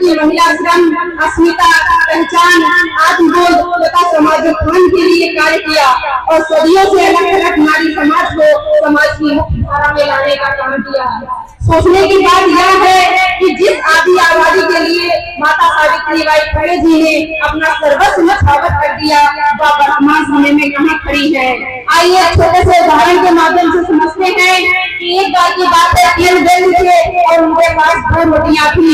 जबकि महिला श्रम, अस्मिता, पहचान, आत्मबोध तथा समाज उत्थान के लिए कार्य किया और सदियों से अलग अलग नारी समाज को समाज की मुख्य धारा में लाने का काम किया। सोचने की बात यह है कि जिस आदि आबादी के लिए माता सावित्रीबाई फुले जी ने अपना सर्वस्व न्यौछावर कर दिया, वह वर्तमान समय में कहाँ खड़ी है। आइए छोटे से उदाहरण के माध्यम से समझते हैं कि एक बार की बात है, 3 व्यक्ति थे और उनके पास 2 रोटियां थी।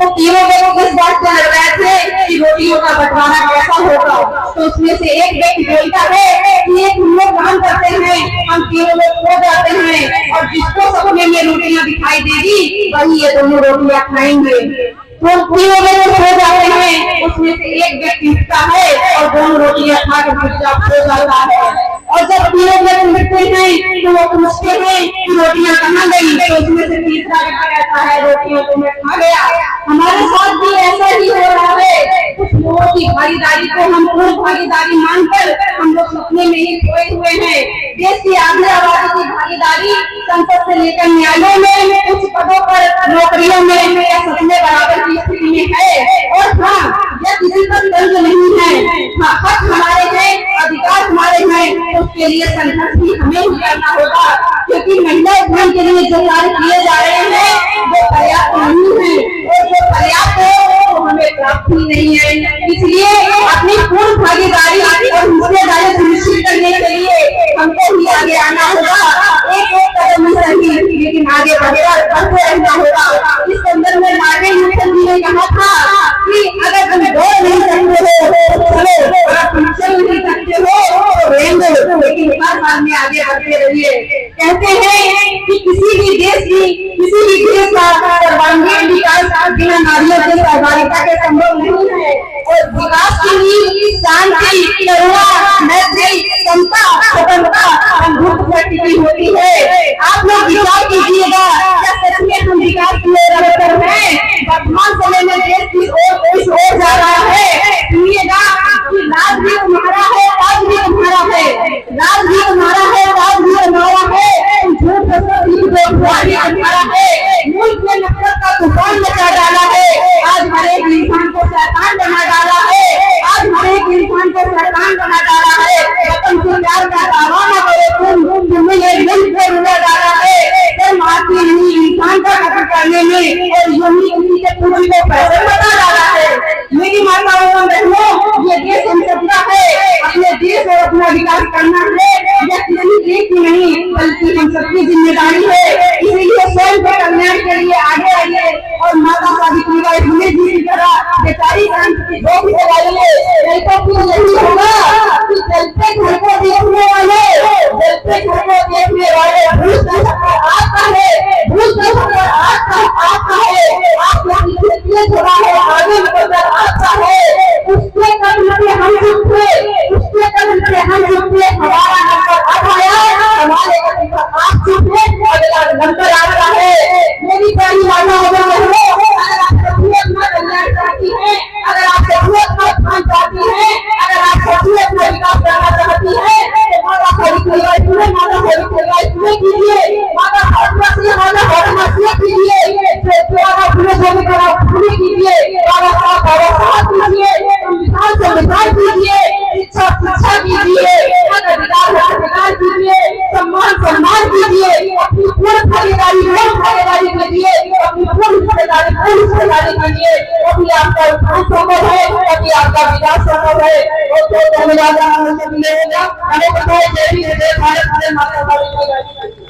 तो तीनों व्यक्ति इस बात को लग रहे थे कि रोटियों का बंटवारा कैसा होगा। तो उसमें से एक व्यक्ति बोलता है कि एक हम लोग काम करते हैं, हम तीनों लोग सो जाते हैं और जिसको सपने में रोटियां दिखाई देगी वही ये दोनों रोटियां खाएंगे। तो तीनों व्यक्ति सो जाते हैं, उसमें से एक व्यक्ति उठता है और दोनों रोटियां खाकर चुपचाप सो जाता है। और जब तीनों व्यक्ति उठते हैं तो वो पूछते हैं कि रोटियां कहाँ गई। तो उसमें से तीसरा व्यक्ति कहता है रोटियां तो मैं खा गया। हमारे साथ भी ऐसा ही हो रहा है। कुछ लोगों की भागीदारी को हम पूर्ण भागीदारी मानकर हम लोग सपने में ही खोए हुए हैं। देश की आधी आबादी की भागीदारी संसद से लेकर न्यायालय में, कुछ पदों पर, नौकरियों में या सपने बराबर की स्थिति में है। और हाँ, यह किसी पर तंज नहीं है। हाँ, हक हमारे हैं, अधिकार हमारे हैं, तो उसके लिए संघर्ष भी हमें ही करना होगा, क्योंकि महिला उत्थान के लिए जो कार्य किए जा रहे हैं वो पर्याप्त नहीं है और जो पर्याप्त है वो हमें प्राप्त ही नहीं है। इसलिए अपनी पूर्ण भागीदारी और हिस्सेदारी सुनिश्चित करने के लिए हमको ही आगे आना होगा। एक एक कदम ही सही, लेकिन आगे बढ़ते रहना होगा। इस संदर्भ में मार्टिन लूथर जी ने कहा था कि अगर तुम दौड़ नहीं सकते हो तो चलो, अगर तुम चल नहीं सकते हो तो रहने दो, लेकिन हर हाल में आगे बढ़ते रहिए। कहते हैं कि किसी भी देश का सर्वांगीण विकास बिना नारियों की सहभागिता के संभव नहीं है। और विकास के लिए शांति, करुणा, मैत्री, समता, स्वतंत्रता, बंधुत्व की होती है। आप लोग विचार कीजिएगा, क्या सच में हम विकास की ओर अग्रसर हैं? वर्तमान समय में देश की ओर जा रहा है। सुनिएगा कि राज भी तुम्हारा है, राज भी तुम्हारा है, राज भी तुम्हारा है, राज भी तुम्हारा है, झूठ तुम्हारा है। मुल्क में नफरत का तूफान मचा डाला है। आज हर एक इंसान को शैतान बना डाला है। आज हर एक इंसान को शैतान बना डाला है। वतन से प्यार का दावा न करो तुम्हें ये दिल से रुला डाला है। तुम आती नहीं इंसान का कत्ल करने में और यूं ही किसी के पूरी को पैसे बता डाला है। मेरी माताओं और बहनों, ये देश हम सबका है। अपने देश और अपना विकास करना है। यह किसी एक की नहीं बल्कि हम सबकी जिम्मेदारी है। इसीलिए स्वयं के कल्याण के लिए आगे आइए और माता सावित्रीबाई फुले जी की तरह बेचारी क्रांति की जोत जगाइए। नहीं तो फिर यही होगा कि जलते घर को देखने वाले भूल कर सकता आपका है, भूल कर सकता आपका है, आपका पीछे थोड़ा है, आगे निकलकर आपका है। उसके कदम पे हम झुकते, उसके कदम पे हम झुकते, हमारा नंबर अब आया, हमारे कदम पर आप झुकते, अगला नंबर आपका है। मेरी प्यारी माता हो गई, अगर आप सभी अपना कल्याण चाहती हैं, अगर आप सभी अपना उत्थान चाहती हैं, अगर आप सभी अपना विकास करना चाहती हैं, तो माता सावित्रीबाई फुले, माता सावित्रीबाई फुले कीजिए, माता सावित्रीबाई, माता सावित्रीबाई कीजिए, माता फुले फुले कीजिए, बाबा साहब कीजिए, संविधान कीजिए, शिक्षा कीजिए, अधिकार कीजिए, सम्मान कीजिए, अपनी पूर्ण भागीदारी कीजिए, अपनी पूर्ण हिस्सेदारी कीजिए। अभी आपका उत्थान संभव है, अभी आपका विकास संभव है। और तो धन्यवाद हमें बताए भारत माता सावित्रीबाई।